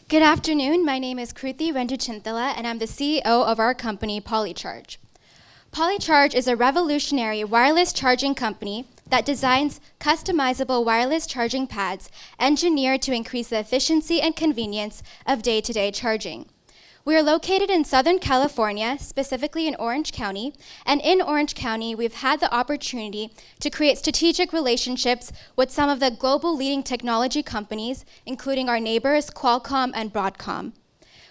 Good afternoon. My name is Kruti Renduchinthala, and I'm the CEO of our company, PoLlCharge. PoLlCharge is a revolutionary wireless charging company that designs customizable wireless charging pads engineered to increase the efficiency and convenience of day-to-day charging. We are located in Southern California, specifically in Orange County, and in Orange County, we've had the opportunity to create strategic relationships with some of the global leading technology companies, including our neighbors, Qualcomm and Broadcom.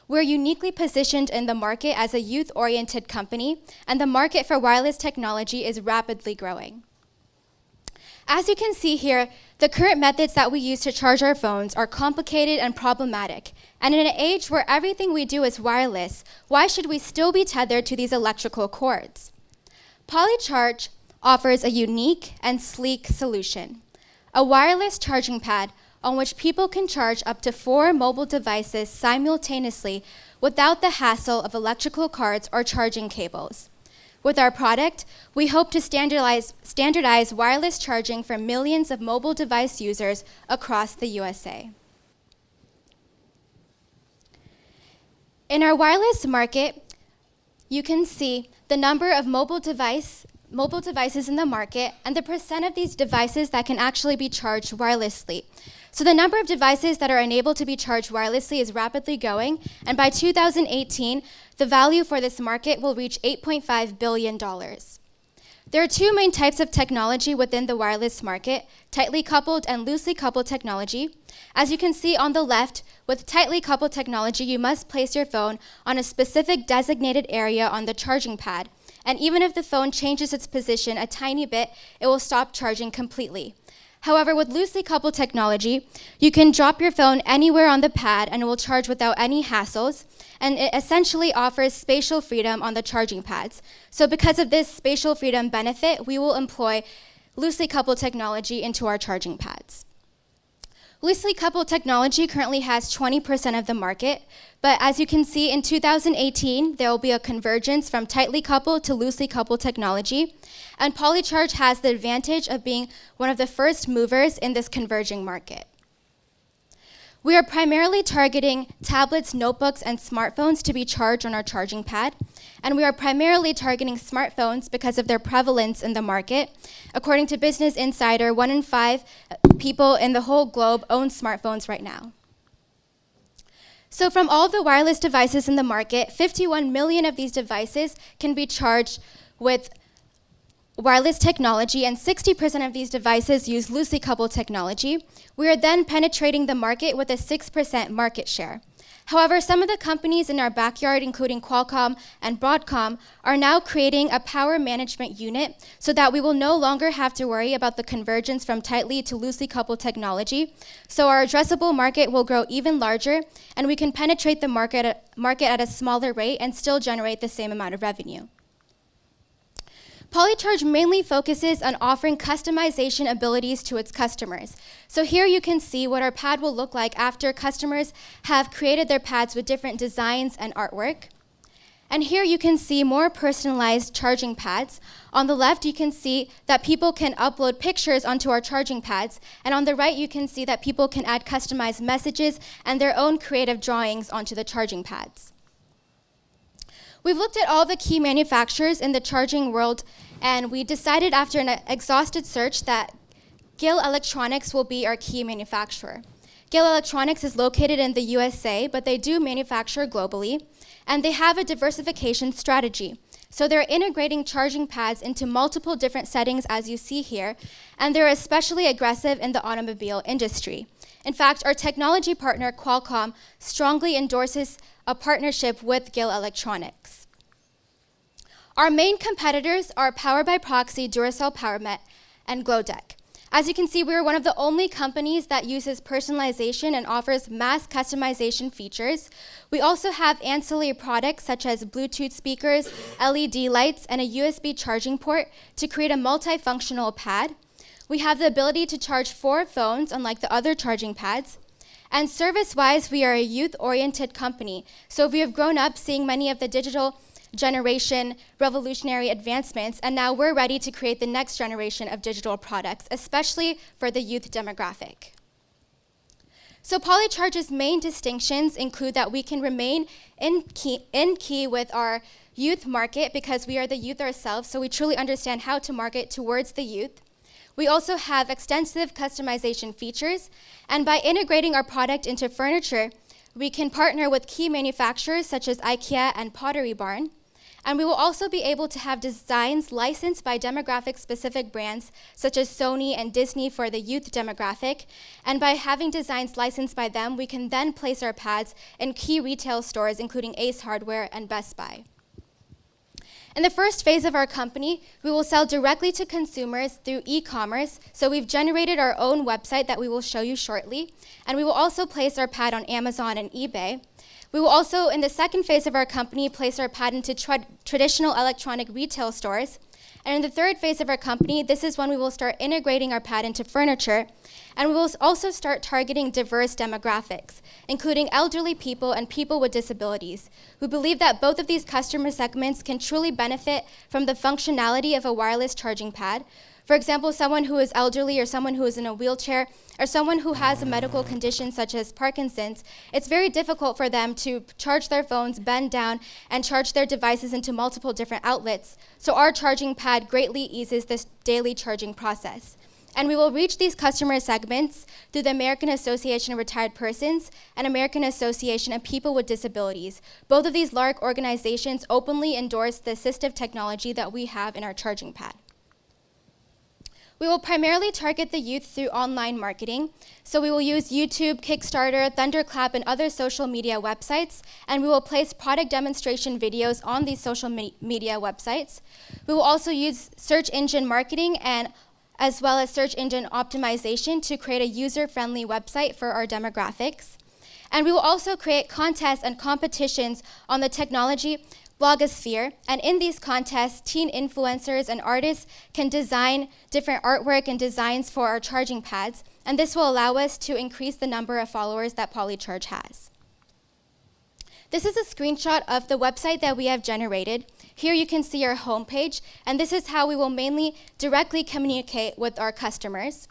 We're uniquely positioned in the market as a youth-oriented company, and the market for wireless technology is rapidly growing. As you can see here, the current methods that we use to charge our phones are complicated and problematic. And in an age where everything we do is wireless, why should we still be tethered to these electrical cords? PoLlCharge offers a unique and sleek solution, a wireless charging pad on which people can charge up to 4 mobile devices simultaneously without the hassle of electrical cords or charging cables. With our product, we hope to standardize wireless charging for millions of mobile device users across the USA. In our wireless market, you can see the number of mobile devices in the market and the percent of these devices that can actually be charged wirelessly. So the number of devices that are enabled to be charged wirelessly is rapidly growing, and by 2018, the value for this market will reach $8.5 billion. There are 2 main types of technology within the wireless market, tightly coupled and loosely coupled technology. As you can see on the left, with tightly coupled technology, you must place your phone on a specific designated area on the charging pad. And even if the phone changes its position a tiny bit, it will stop charging completely. However, with loosely coupled technology, you can drop your phone anywhere on the pad and it will charge without any hassles. And it essentially offers spatial freedom on the charging pads. So because of this spatial freedom benefit, we will employ loosely coupled technology into our charging pads. Loosely coupled technology currently has 20% of the market, but as you can see, in 2018, there will be a convergence from tightly coupled to loosely coupled technology, and PoLlCharge has the advantage of being one of the first movers in this converging market. We are primarily targeting tablets, notebooks, and smartphones to be charged on our charging pad. And we are primarily targeting smartphones because of their prevalence in the market. According to Business Insider, 1 in 5 people in the whole globe own smartphones right now. So from all the wireless devices in the market, 51 million of these devices can be charged with wireless technology, and 60% of these devices use loosely coupled technology. We are then penetrating the market with a 6% market share. However, some of the companies in our backyard, including Qualcomm and Broadcom, are now creating a power management unit so that we will no longer have to worry about the convergence from tightly to loosely coupled technology. So our addressable market will grow even larger, and we can penetrate the market at a smaller rate and still generate the same amount of revenue. PoLlCharge mainly focuses on offering customization abilities to its customers. So here you can see what our pad will look like after customers have created their pads with different designs and artwork. And here you can see more personalized charging pads. On the left, you can see that people can upload pictures onto our charging pads. And on the right, you can see that people can add customized messages and their own creative drawings onto the charging pads. We've looked at all the key manufacturers in the charging world, and we decided after an exhaustive search that Gill Electronics will be our key manufacturer. Gill Electronics is located in the USA, but they do manufacture globally, and they have a diversification strategy. So they're integrating charging pads into multiple different settings, as you see here, and they're especially aggressive in the automobile industry. In fact, our technology partner, Qualcomm, strongly endorses a partnership with Gill Electronics. Our main competitors are Power by Proxy, Duracell PowerMet, and Glowdeck. As you can see, we are one of the only companies that uses personalization and offers mass customization features. We also have ancillary products such as Bluetooth speakers, LED lights, and a USB charging port to create a multifunctional pad. We have the ability to charge 4 phones, unlike the other charging pads. And service-wise, we are a youth-oriented company. So we have grown up seeing many of the digital generation revolutionary advancements, and now we're ready to create the next generation of digital products, especially for the youth demographic. So PoLlCharge's main distinctions include that we can remain in key with our youth market because we are the youth ourselves, so we truly understand how to market towards the youth. We also have extensive customization features, and by integrating our product into furniture, we can partner with key manufacturers such as IKEA and Pottery Barn. And we will also be able to have designs licensed by demographic-specific brands such as Sony and Disney for the youth demographic. And by having designs licensed by them, we can then place our pads in key retail stores, including Ace Hardware and Best Buy. In the first phase of our company, we will sell directly to consumers through e-commerce. So we've generated our own website that we will show you shortly. And we will also place our pad on Amazon and eBay. We will also, in the second phase of our company, place our pad into traditional electronic retail stores. And in the third phase of our company, this is when we will start integrating our pad into furniture. And we will also start targeting diverse demographics, including elderly people and people with disabilities. We believe that both of these customer segments can truly benefit from the functionality of a wireless charging pad. For example, someone who is elderly or someone who is in a wheelchair or someone who has a medical condition such as Parkinson's, it's very difficult for them to charge their phones, bend down, and charge their devices into multiple different outlets. So our charging pad greatly eases this daily charging process. And we will reach these customer segments through the American Association of Retired Persons and American Association of People with Disabilities. Both of these large organizations openly endorse the assistive technology that we have in our charging pad. We will primarily target the youth through online marketing. So we will use YouTube, Kickstarter, Thunderclap, and other social media websites, and we will place product demonstration videos on these social media websites. We will also use search engine marketing and as well as search engine optimization to create a user-friendly website for our demographics. And we will also create contests and competitions on the technology blogosphere, and in these contests, teen influencers and artists can design different artwork and designs for our charging pads, and this will allow us to increase the number of followers that PoLlCharge has. This is a screenshot of the website that we have generated. Here you can see our homepage, and this is how we will mainly directly communicate with our customers.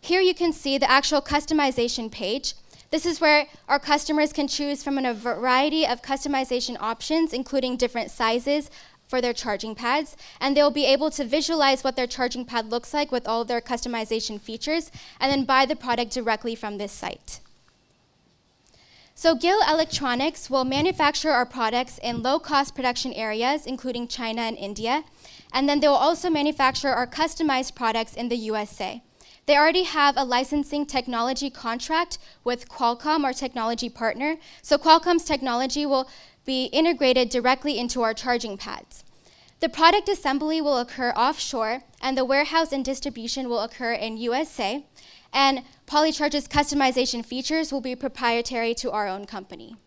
Here you can see the actual customization page. This is where our customers can choose from a variety of customization options, including different sizes for their charging pads, and they'll be able to visualize what their charging pad looks like with all of their customization features, and then buy the product directly from this site. So Gill Electronics will manufacture our products in low-cost production areas, including China and India, and then they will also manufacture our customized products in the USA. They already have a licensing technology contract with Qualcomm, our technology partner. So Qualcomm's technology will be integrated directly into our charging pads. The product assembly will occur offshore, and the warehouse and distribution will occur in USA. And PoLlCharge's customization features will be proprietary to our own company.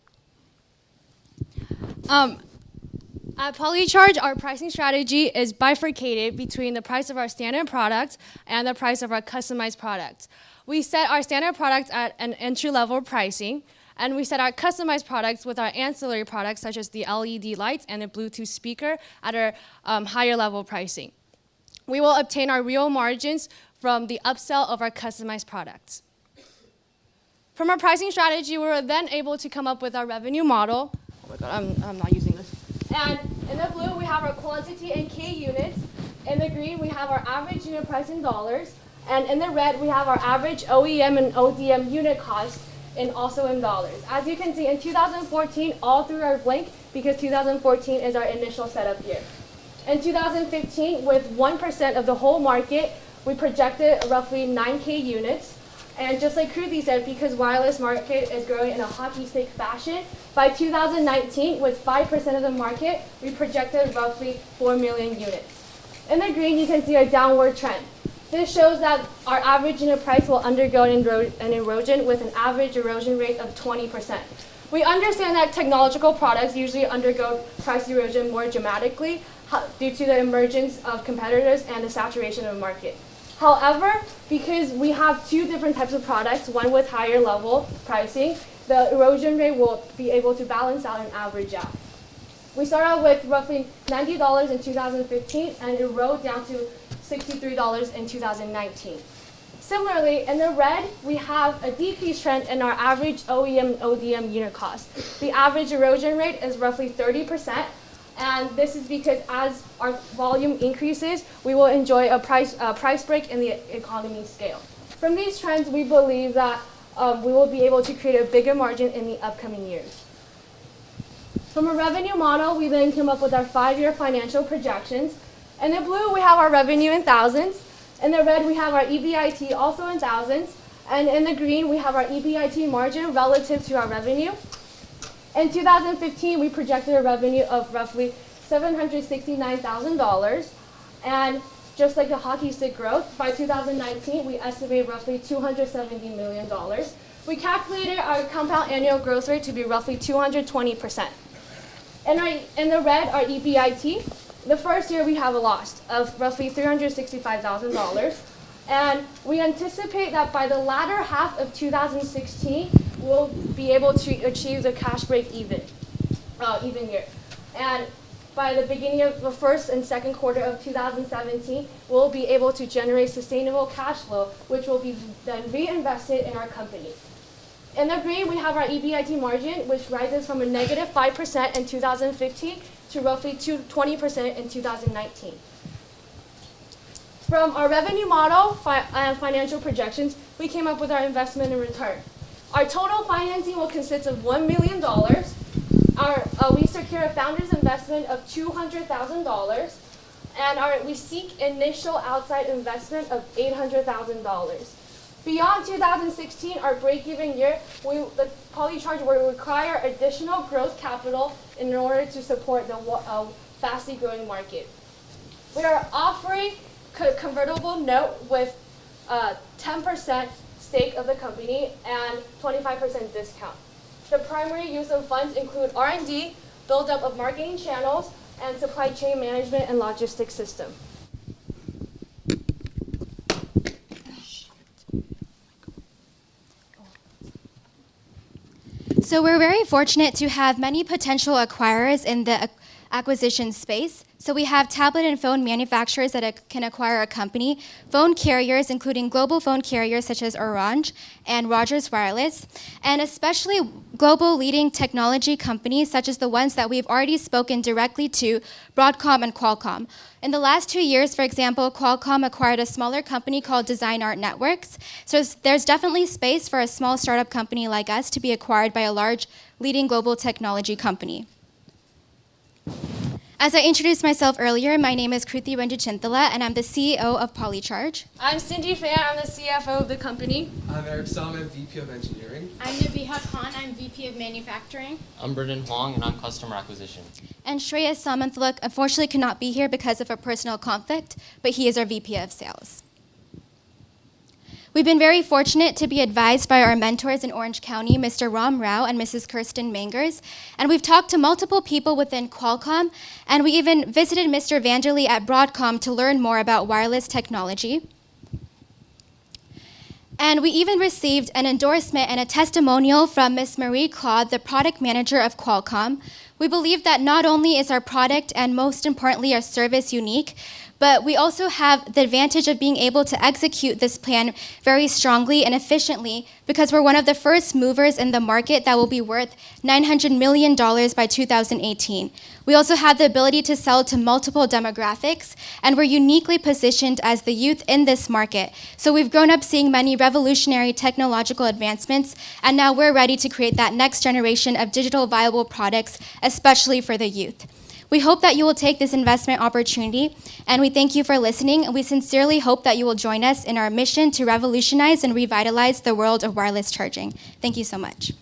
At PoLlCharge, our pricing strategy is bifurcated between the price of our standard product and the price of our customized product. We set our standard products at an entry-level pricing, and we set our customized products with our ancillary products, such as the LED lights and the Bluetooth speaker, at our higher level pricing. We will obtain our real margins from the upsell of our customized products. From our pricing strategy, we were then able to come up with our revenue model. Oh my God, I'm not using this. And in the blue, we have our quantity in K units. In the green, we have our average unit price in dollars. And in the red, we have our average OEM and ODM unit cost also in dollars. As you can see, in 2014, all through our blank, because 2014 is our initial setup year. In 2015, with 1% of the whole market, we projected roughly 9K units. And just like Kruti said, because wireless market is growing in a hockey stick fashion, by 2019, with 5% of the market, we projected roughly 4 million units. In the green, you can see a downward trend. This shows that our average unit price will undergo an erosion with an average erosion rate of 20%. We understand that technological products usually undergo price erosion more dramatically due to the emergence of competitors and the saturation of the market. However, because we have two different types of products, one with higher level pricing, the erosion rate will be able to balance out and average out. We start out with roughly $90 in 2015 and erode down to $63 in 2019. Similarly, in the red, we have a decrease trend in our average OEM and ODM unit cost. The average erosion rate is roughly 30%, and this is because as our volume increases, we will enjoy a price break in the economy scale. From these trends, we believe that we will be able to create a bigger margin in the upcoming years. From a revenue model, we then came up with our 5-year financial projections. In the blue, we have our revenue in thousands. In the red, we have our EBIT also in thousands. And in the green, we have our EBIT margin relative to our revenue. In 2015, we projected a revenue of roughly $769,000. And just like the hockey stick growth, by 2019, we estimate roughly $270 million. We calculated our compound annual growth rate to be roughly 220%. In the red, our EBIT, the first year we have a loss of roughly $365,000. And we anticipate that by the latter half of 2016, we'll be able to achieve the cash break even year. And by the beginning of the first and second quarter of 2017, we'll be able to generate sustainable cash flow, which will be then reinvested in our company. In the green, we have our EBIT margin, which rises from a negative 5% in 2015 to roughly 20% in 2019. From our revenue model and financial projections, we came up with our investment and return. Our total financing will consist of $1 million. We secure a founder's investment of $200,000, and we seek initial outside investment of $800,000. Beyond 2016, our break-even year, the PoLlCharge will require additional growth capital in order to support the fastly growing market. We are offering a convertible note with 10% stake of the company and 25% discount. The primary use of funds include R&D, build-up of marketing channels, and supply chain management and logistics system. So we're very fortunate to have many potential acquirers in the acquisition space. So we have tablet and phone manufacturers that can acquire a company, phone carriers, including global phone carriers such as Orange and Rogers Wireless, and especially global leading technology companies such as the ones that we've already spoken directly to, Broadcom and Qualcomm. In the last 2 years, for example, Qualcomm acquired a smaller company called Design Art Networks. So there's definitely space for a small startup company like us to be acquired by a large leading global technology company. As I introduced myself earlier, my name is Kruti Ranjachintala, and I'm the CEO of PoLlCharge. I'm Cindy Fan, I'm the CFO of the company. I'm Eric Salman, VP of Engineering. I'm Nabiha Khan, I'm VP of Manufacturing. I'm Brendan Huang, and I'm Customer Acquisition. And Shreya Samanthaluk unfortunately could not be here because of a personal conflict, but he is our VP of Sales. We've been very fortunate to be advised by our mentors in Orange County, Mr. Ram Rao and Mrs. Kirsten Mangers, and we've talked to multiple people within Qualcomm, and we even visited Mr. Vanderlee at Broadcom to learn more about wireless technology. And we even received an endorsement and a testimonial from Ms. Marie Claude, the product manager of Qualcomm. We believe that not only is our product and most importantly our service unique, but we also have the advantage of being able to execute this plan very strongly and efficiently because we're one of the first movers in the market that will be worth $900 million by 2018. We also have the ability to sell to multiple demographics, and we're uniquely positioned as the youth in this market. So we've grown up seeing many revolutionary technological advancements, and now we're ready to create that next generation of digital viable products, especially for the youth. We hope that you will take this investment opportunity, and we thank you for listening, and we sincerely hope that you will join us in our mission to revolutionize and revitalize the world of wireless charging. Thank you so much.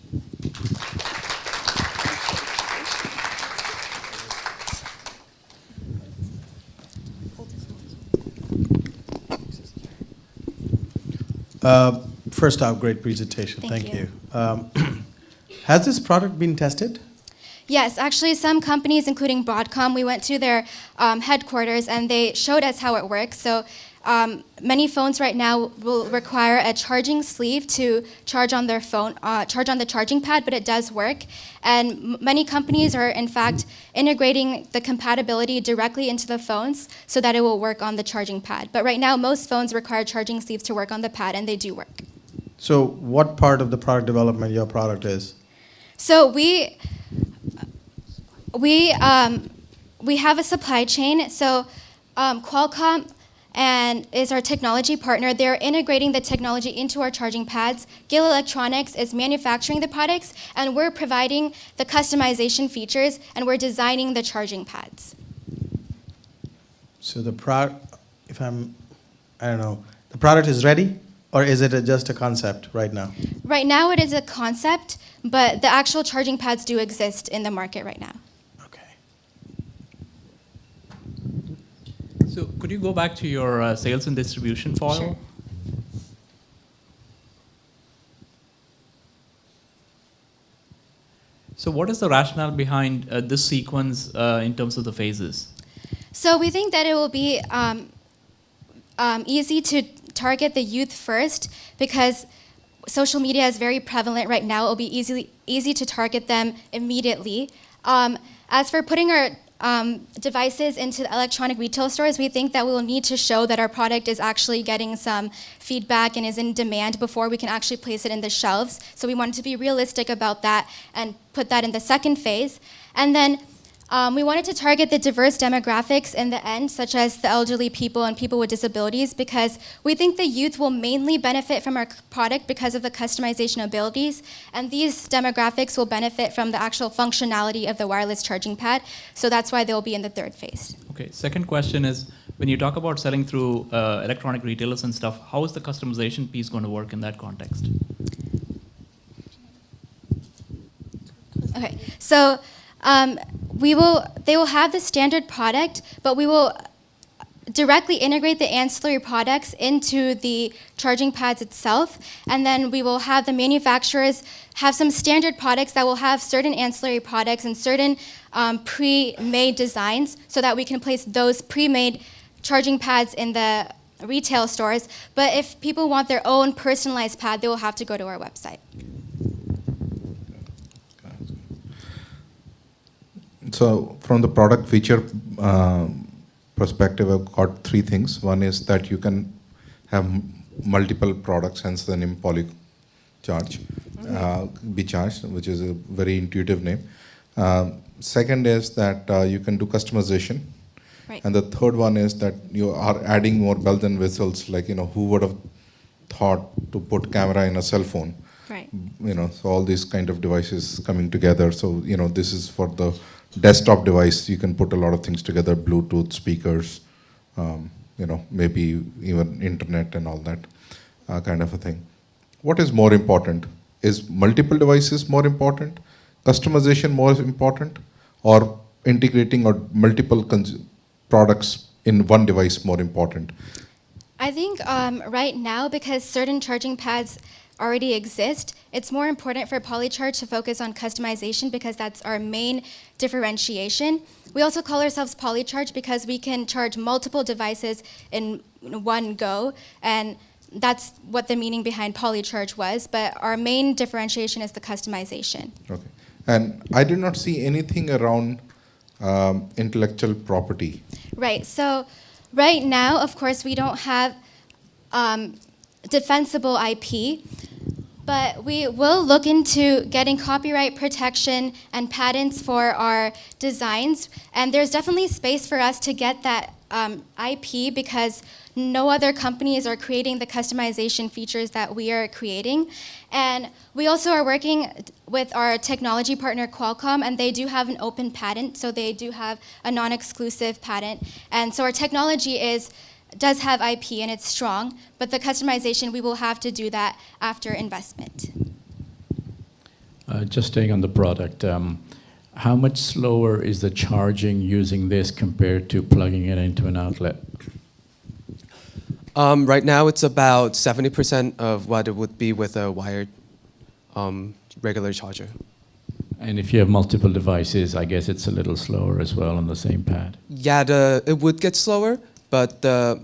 First off, great presentation. Thank Thank you. Has this product been tested? Yes, actually, some companies, including Broadcom, we went to their headquarters and they showed us how it works. So many phones right now will require a charging sleeve to charge on their phone, charge on the charging pad, but it does work. And many companies are, in fact, integrating the compatibility directly into the phones so that it will work on the charging pad. But right now, most phones require charging sleeves to work on the pad, and they do work. So what part of the product development your product is? So we have a supply chain. So Qualcomm is our technology partner. They're integrating the technology into our charging pads. Gill Electronics is manufacturing the products, and we're providing the customization features, and we're designing the charging pads. So the product, I don't know, the product is ready, or is it just a concept right now? Right now it is a concept, but the actual charging pads do exist in the market right now. Okay. So could you go back to your sales and distribution file? Sure. So what is the rationale behind this sequence in terms of the phases? So we think that it will be easy to target the youth first because social media is very prevalent right now. It will be easy to target them immediately. As for putting our devices into the electronic retail stores, we think that we will need to show that our product is actually getting some feedback and is in demand before we can actually place it in the shelves. So we wanted to be realistic about that and put that in the second phase. And then we wanted to target the diverse demographics in the end, such as the elderly people and people with disabilities, because we think the youth will mainly benefit from our product because of the customization abilities, and these demographics will benefit from the actual functionality of the wireless charging pad, so that's why they'll be in the third phase. Okay, second question is, when you talk about selling through electronic retailers and stuff, how is the customization piece going to work in that context? Okay, so they will have the standard product, but we will directly integrate the ancillary products into the charging pads itself, and then we will have the manufacturers have some standard products that will have certain ancillary products and certain pre-made designs so that we can place those pre-made charging pads in the retail stores. But if people want their own personalized pad, they will have to go to our website. So from the product feature perspective, I've got three things. One is that you can have multiple products, hence the name PoLlCharge, be charged, which is a very intuitive name. Second is that you can do customization. Right. And the third one is that you are adding more bells and whistles, like, who would have thought to put camera in a cell phone? Right. So all these kind of devices coming together. So, this is for the desktop device. You can put a lot of things together, Bluetooth, speakers, maybe even internet and all that kind of a thing. What is more important? Is multiple devices more important? Customization more important? Or integrating or multiple products in one device more important? I think right now, because certain charging pads already exist, it's more important for PoLlCharge to focus on customization because that's our main differentiation. We also call ourselves PoLlCharge because we can charge multiple devices in one go, and that's what the meaning behind PoLlCharge was, but our main differentiation is the customization. Okay. And I did not see anything around intellectual property. Right, so right now, of course, we don't have defensible IP, but we will look into getting copyright protection and patents for our designs, and there's definitely space for us to get that IP because no other companies are creating the customization features that we are creating. And we also are working with our technology partner Qualcomm, and they do have an open patent, so they do have a non-exclusive patent. And so our technology does have IP and it's strong, but the customization, we will have to do that after investment. Just staying on the product, how much slower is the charging using this compared to plugging it into an outlet? Right now, it's about 70% of what it would be with a wired regular charger. And if you have multiple devices, I guess it's a little slower as well on the same pad. Yeah, it would get slower, but the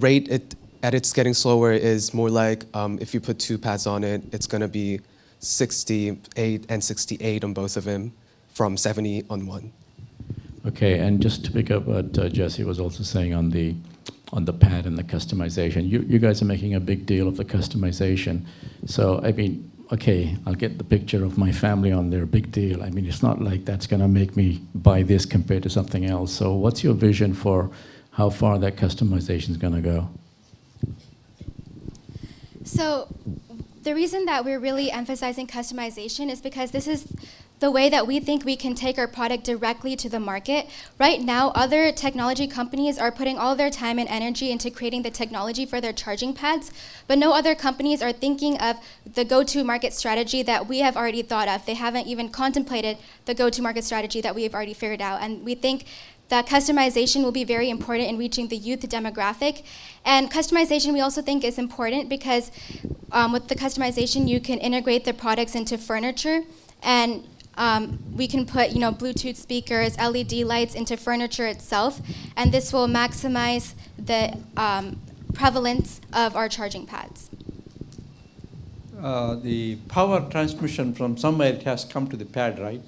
rate at it's getting slower is more like if you put 2 pads on it, it's gonna be 68 and 68 on both of them from 70 on one. Okay, and just to pick up what Jesse was also saying on the pad and the customization, you guys are making a big deal of the customization. So I mean, okay, I'll get the picture of my family on there, big deal. I mean, it's not like that's going to make me buy this compared to something else. So what's your vision for how far that customization is going to go? So the reason that we're really emphasizing customization is because this is the way that we think we can take our product directly to the market. Right now, other technology companies are putting all their time and energy into creating the technology for their charging pads, but no other companies are thinking of the go-to-market strategy that we have already thought of. They haven't even contemplated the go-to-market strategy that we have already figured out, and we think that customization will be very important in reaching the youth demographic. And customization we also think is important because with the customization you can integrate the products into furniture, and we can put Bluetooth speakers, LED lights into furniture itself, and this will maximize the prevalence of our charging pads. The power transmission from somewhere it has come to the pad, right?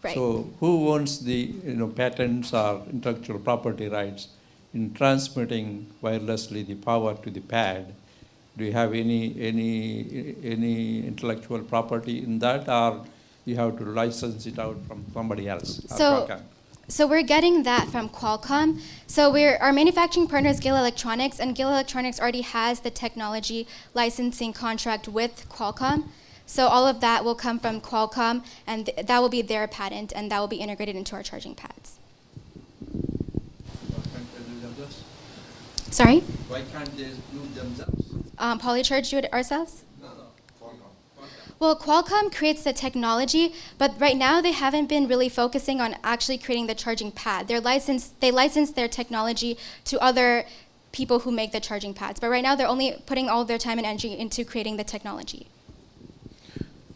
Right. So who owns the patents or intellectual property rights in transmitting wirelessly the power to the pad? Do you have any intellectual property in that, or you have to license it out from somebody else? So we're getting that from Qualcomm. So our manufacturing partner is Gill Electronics, and Gill Electronics already has the technology licensing contract with Qualcomm. So all of that will come from Qualcomm, and that will be their patent, and that will be integrated into our charging pads. Why can't they do themselves? Sorry? Why can't they do themselves? PoLlCharge do it ourselves? No, Qualcomm. Well, Qualcomm creates the technology, but right now they haven't been really focusing on actually creating the charging pad. They license their technology to other people who make the charging pads, but right now they're only putting all their time and energy into creating the technology.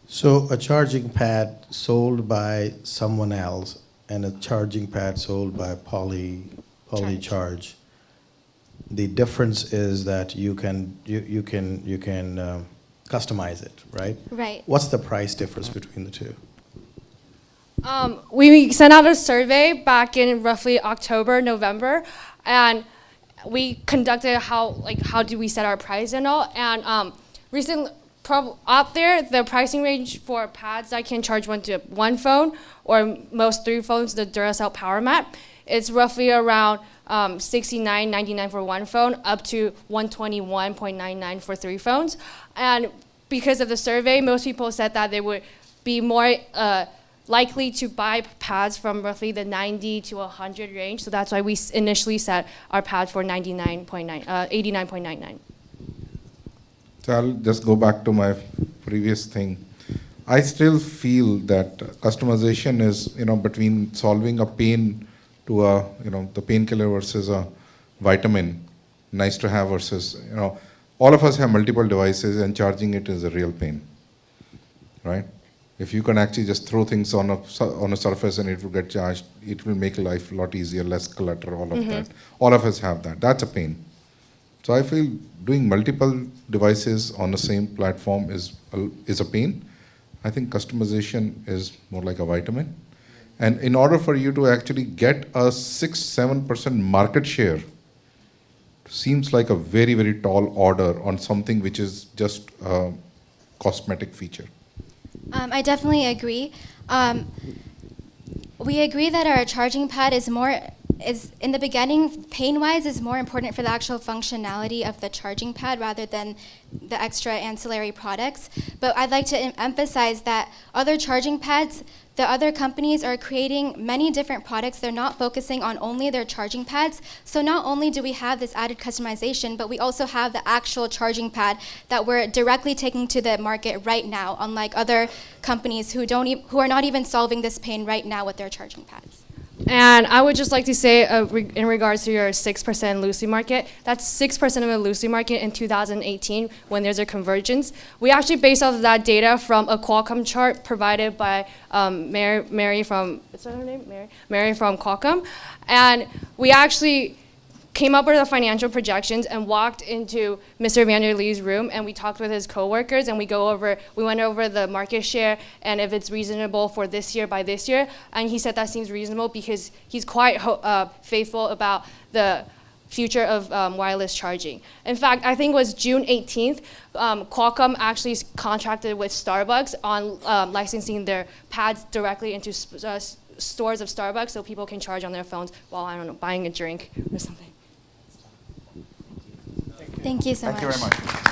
So a charging pad sold by someone else and a charging pad sold by PoLlCharge. The difference is that you can customize it, right? Right. What's the price difference between the two? We sent out a survey back in roughly October, November, and we conducted how do we set our price and all. And recently, out there, the pricing range for pads that can charge one phone or most 3 phones, the Duracell Power Mat, it's roughly around $69.99 for one phone, up to $121.99 for 3 phones. And because of the survey, most people said that they would be more likely to buy pads from roughly the 90 to 100 range. So that's why we initially set our pad for $89.99. So I'll just go back to my previous thing. I still feel that customization is, between solving a pain to the painkiller versus a vitamin, nice to have versus, all of us have multiple devices and charging it is a real pain, right? If you can actually just throw things on a surface and it will get charged, it will make life a lot easier, less clutter, all of that. All of us have that. That's a pain. So I feel doing multiple devices on the same platform is a pain. I think customization is more like a vitamin. And in order for you to actually get a 6-7% market share, seems like a very, very tall order on something which is just a cosmetic feature. I definitely agree. We agree that our charging pad is in the beginning, pain-wise, is more important for the actual functionality of the charging pad rather than the extra ancillary products. But I'd like to emphasize that other charging pads, the other companies are creating many different products. They're not focusing on only their charging pads. So not only do we have this added customization, but we also have the actual charging pad that we're directly taking to the market right now, unlike other companies who are not even solving this pain right now with their charging pads. And I would just like to say, in regards to your 6% Lucy market, that's 6% of a Lucy market in 2018 when there's a convergence. We actually based off of that data from a Qualcomm chart provided by Mary from, what's her name? Mary from Qualcomm. And we actually came up with the financial projections and walked into Mr. Vanderlee's room, and we talked with his coworkers, and we went over the market share and if it's reasonable for this year by this year. And he said that seems reasonable because he's quite faithful about the future of wireless charging. In fact, I think it was June 18th, Qualcomm actually contracted with Starbucks on licensing their pads directly into stores of Starbucks so people can charge on their phones while, I don't know, buying a drink or something. Thank you so much. Thank you very much.